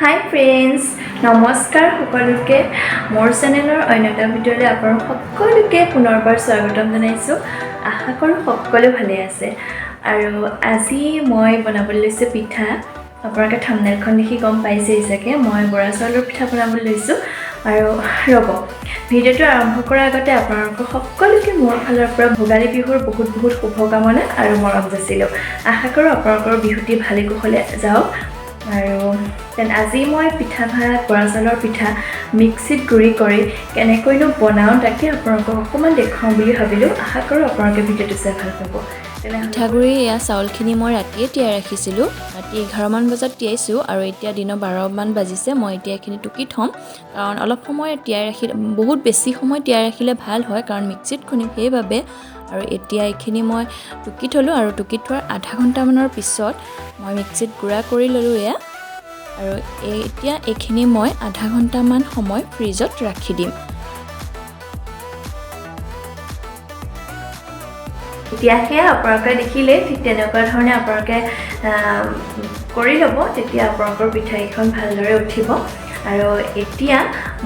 Hi friends, নমস্কাৰ সকলোকে মোৰ চেনেলৰ অন্য এটা ভিডিঅ'লৈ আপোনালোক সকলোকে পুনৰবাৰ স্বাগতম জনাইছোঁ। আশা কৰোঁ সকলো ভালে আছে আৰু আজি মই বনাবলৈ লৈছোঁ পিঠা। আপোনালোকে থাম্বনেইলখন দেখি গম পাইছে চাগে মই বৰা চাউলৰ পিঠা বনাবলৈ লৈছোঁ আৰু ৰ'ব ভিডিঅ'টো আৰম্ভ কৰাৰ আগতে আপোনালোক সকলোকে মোৰ ফালৰ পৰা ভোগালী বিহুৰ বহুত শুভকামনা আৰু মৰম যাচিলোঁ। আশা কৰোঁ আপোনালোকৰ বিহুটি ভালে কুশলে যাওক। আৰু আজি মই পিঠা ভাত বৰা চাউলৰ পিঠা মিক্সিত গুড়ি কৰি কেনেকৈনো বনাওঁ তাকে আপোনালোকক অকণমান দেখুৱাওঁ বুলি ভাবিলোঁ। আশা কৰোঁ আপোনালোকে ভিডিঅ'টো চাই ভাল পাব। পিঠাগুড়ি এয়া চাউলখিনি মই ৰাতিয়ে তিয়াই ৰাখিছিলোঁ। ৰাতি 11মান বজাত তিয়াইছোঁ আৰু এতিয়া দিনৰ 12মান বাজিছে। মই এতিয়া এইখিনি টুকি থ'ম কাৰণ অলপ সময় তিয়াই ৰাখিলে বহুত বেছি সময় তিয়াই ৰাখিলে ভাল হয় কাৰণ মিক্সিত খুন্দিম সেইবাবে। আৰু এতিয়া এইখিনি মই টুকি থ'লোঁ আৰু টুকি থোৱাৰ আধা ঘণ্টামানৰ পিছত মই মিক্সিত গুড়া কৰি ল'লোঁ এয়া। আৰু এতিয়া এইখিনি মই আধা ঘণ্টামান সময় ফ্ৰিজত ৰাখি দিম। এতিয়াহে আপোনালোকে দেখিলে ঠিক তেনেকুৱা ধৰণে আপোনালোকে কৰি ল'ব, তেতিয়া আপোনালোকৰ পিঠাকেইখন ভালদৰে উঠিব। আৰু এতিয়া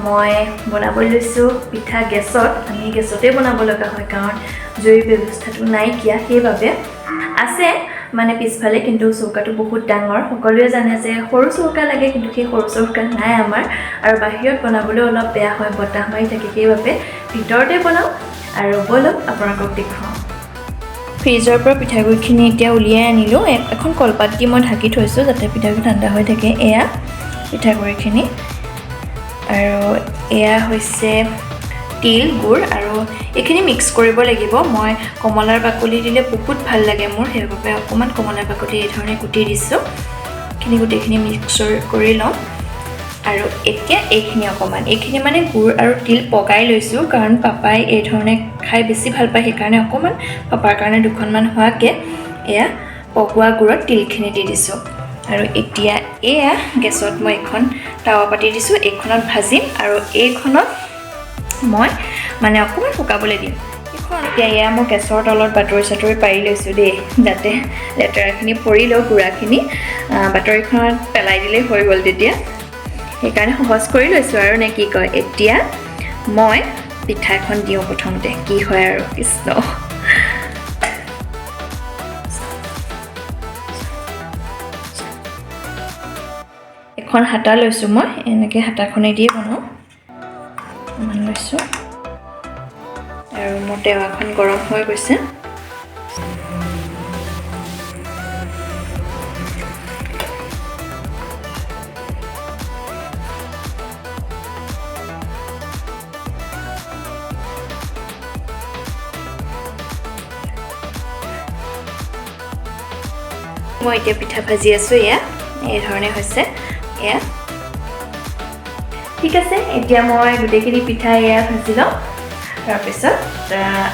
মই বনাবলৈ লৈছোঁ পিঠা গেছত। আমি গেছতে বনাব লগা হয় কাৰণ জুইৰ ব্যৱস্থাটো নাইকিয়া, সেইবাবে আছে মানে পিছফালে, কিন্তু চৌকাটো বহুত ডাঙৰ। সকলোৱে জানে যে সৰু চৌকা লাগে, কিন্তু সেই সৰু চৌকা নাই আমাৰ আৰু বাহিৰত বনাবলৈ অলপ বেয়া হয়, বতাহ মাৰি থাকে, সেইবাবে ভিতৰতে বনাওঁ। আৰু বলক আপোনালোকক দেখুৱাওঁ। ফ্ৰিজৰ পৰা পিঠাগুড়িখিনি এতিয়া উলিয়াই আনিলোঁ। এখন কলপাত দি মই ঢাকি থৈছোঁ যাতে পিঠাগুড়ি ঠাণ্ডা হৈ থাকে। এয়া পিঠাগুড়িখিনি আৰু এয়া হৈছে তিল গুড় আৰু এইখিনি মিক্স কৰিব লাগিব। মই কমলাৰ বাকলি দিলে বহুত ভাল লাগে মোৰ, সেইবাবে অকণমান কমলাৰ বাকলি এই ধৰণে কুটি দিছোঁ। এইখিনি গোটেইখিনি মিক্স কৰি ল'ম। আৰু এতিয়া এইখিনি মানে গুড় আৰু তিল পগাই লৈছোঁ কাৰণ পাপাই এই ধৰণে খাই বেছি ভাল পায়, সেইকাৰণে অকণমান পাপাৰ কাৰণে দুখনমান হোৱাকৈ এয়া পগোৱা গুড়ত তিলখিনি দি দিছোঁ। আৰু এতিয়া এয়া গেছত মই এখন টাৱা পাতি দিছোঁ, এইখনত ভাজিম আৰু এইখনত মই মানে অকণমান শুকাবলৈ দিম। এতিয়া এয়া মই গেছৰ তলত বাতৰি পাৰি লৈছোঁ দেই, যাতে লেতেৰাখিনি পৰি লওঁ, গুড়াখিনি বাতৰিখনত পেলাই দিলেই হৈ গ'ল তেতিয়া। সেইকাৰণে সহজ কৰি লৈছোঁ আৰু নে কি কয়। এতিয়া মই পিঠা এখন দিওঁ প্ৰথমতে, কি হয় আৰু কৃষ্ণ। এখন হাতা লৈছোঁ মই, এনেকৈ হাতাখনে দিয়ে বনাওঁ। অকণমান লৈছোঁ আৰু মোৰ টেৱাখন গৰম হৈ গৈছে। মই এতিয়া পিঠা ভাজি আছোঁ, এয়া এই ধৰণে হৈছে এয়া। ঠিক আছে, এতিয়া মই গোটেইখিনি পিঠা এয়া ভাজি লওঁ, তাৰপিছত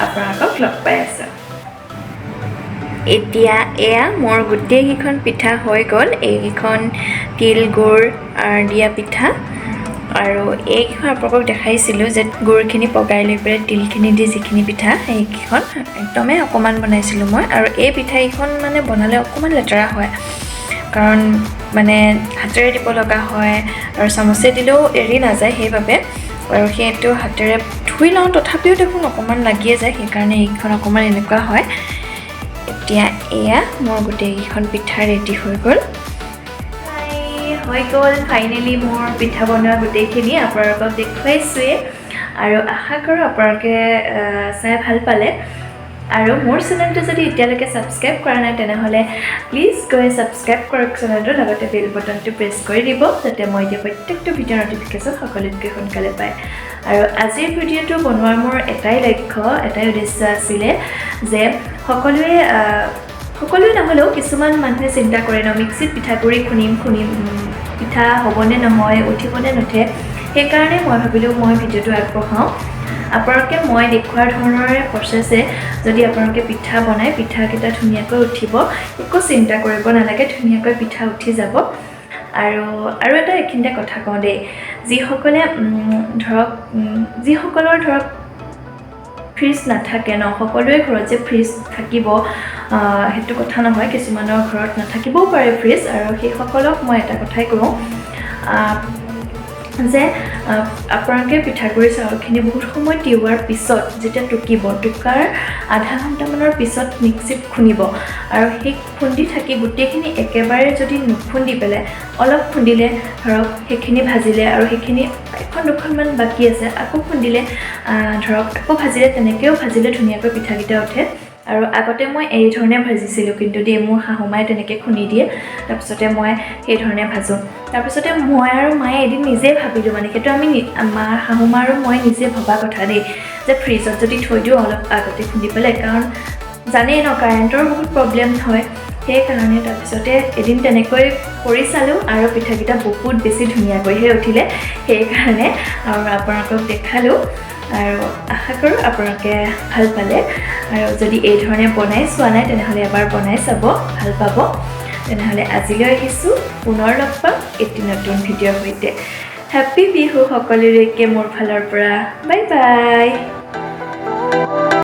আপোনালোকক লগ পাই আছোঁ। এতিয়া এয়া মোৰ গোটেইকেইখন পিঠা হৈ গ'ল। এইকেইখন তিল গুড় দিয়া পিঠা আৰু এইকেইখন আপোনালোকক দেখাইছিলোঁ যে গুড়খিনি পগাই লৈ পেলাই তিলখিনি দি যিখিনি পিঠা, সেইকেইখন একদমেই অকণমান বনাইছিলোঁ মই। আৰু এই পিঠাকেইখন মানে বনালে অকণমান লেতেৰা হয় কাৰণ মানে হাতেৰে দিব লগা হয় আৰু চামুচে দিলেও এৰি নাযায়, সেইবাবে আৰু সেইটো হাতেৰে ধুই লওঁ, তথাপিও দেখোন অকণমান লাগিয়ে যায়, সেইকাৰণে এইকেইখন অকণমান এনেকুৱা হয়। এতিয়া এয়া মোৰ গোটেইকেইখন পিঠা ৰেডি হৈ গ'ল। ফাইনেলি মোৰ পিঠা বনোৱা গোটেইখিনি আপোনালোকক দেখুৱাইছোৱেই আৰু আশা কৰোঁ আপোনালোকে চাই ভাল পালে। আৰু মোৰ চেনেলটো যদি এতিয়ালৈকে ছাবস্ক্ৰাইব কৰা নাই তেনেহ'লে প্লিজ গৈ ছাবস্ক্ৰাইব কৰক চেনেলটো, লগতে বেল বটনটো প্ৰেছ কৰি দিব যাতে মই এতিয়া প্ৰত্যেকটো ভিডিঅ'ৰ ন'টিফিকেশ্যন সকলোতকৈ সোনকালে পায়। আৰু আজিৰ ভিডিঅ'টো বনোৱাৰ মোৰ এটাই উদ্দেশ্য আছিলে যে সকলোৱে নহ'লেও কিছুমান মানুহে চিন্তা কৰে ন, মিক্সিত পিঠাগুড়ি খুন্দিম পিঠা হ'বনে নহয়, উঠিবনে নুঠে, সেইকাৰণে মই ভাবিলোঁ মই ভিডিঅ'টো আগবঢ়াওঁ। আপোনালোকে মই দেখুওৱাৰ ধৰণৰে প্ৰচেছে যদি আপোনালোকে পিঠা বনায়, পিঠাকেইটা ধুনীয়াকৈ উঠিব, একো চিন্তা কৰিব নালাগে, ধুনীয়াকৈ পিঠা উঠি যাব। আৰু এটা এইখিনিতে কথা কওঁ দেই, যিসকলৰ ধৰক ফ্ৰিজ নাথাকে ন, সকলোৰে ঘৰত যে ফ্ৰিজ থাকিব সেইটো কথা নহয়, কিছুমানৰ ঘৰত নাথাকিবও পাৰে ফ্ৰিজ। আৰু সেইসকলক মই এটা কথাই কওঁ, যে আপোনালোকে পিঠাগুড়ি চাউলখিনি বহুত সময় তিয়াৰ পিছত যেতিয়া টুকাৰ আধা ঘণ্টামানৰ পিছত মিক্সিত খুন্দিব আৰু সেই খুন্দি থাকি গোটেইখিনি একেবাৰে যদি নুখুন্দি পেলাই অলপ খুন্দিলে ধৰক সেইখিনি ভাজিলে আৰু সেইখিনি এখন দুখনমান বাকী আছে আকৌ খুন্দিলে ধৰক আকৌ ভাজিলে তেনেকৈও ভাজিলে ধুনীয়াকৈ পিঠাকেইটা উঠে আৰু আগতে মই এই ধৰণে ভাজিছিলোঁ কিন্তু মোৰ শাহুমাই তেনেকৈ খুন্দি দিয়ে তাৰপিছতে মই সেই ধৰণে ভাজোঁ তাৰপিছতে মই আৰু মায়ে এদিন নিজে ভাবিলোঁ মানে সেইটো আমি শাহুমা আৰু মই নিজে ভবা কথা দেই যে ফ্ৰিজত যদি থৈ দিওঁ অলপ আগতে খুন্দি পেলাই কাৰণ জানেই ন কাৰেণ্টৰ বহুত প্ৰব্লেম হয় সেইকাৰণে তাৰপিছতে এদিন তেনেকৈ কৰি চালোঁ আৰু পিঠাকেইটা বহুত বেছি ধুনীয়াকৈহে উঠিলে সেইকাৰণে আৰু আপোনালোকক দেখালোঁ আৰু আশা কৰোঁ আপোনালোকে ভাল পালে আৰু যদি এই ধৰণে বনাই চোৱা নাই তেনেহ'লে এবাৰ বনাই চাব ভাল পাব তেনেহ'লে আজিলৈ আহিছোঁ পুনৰ লগ পাম এটি নতুন ভিডিঅ'ৰ সৈতে হেপ্পী বিহু সকলোলৈকে মোৰ ফালৰ পৰা বাই বাই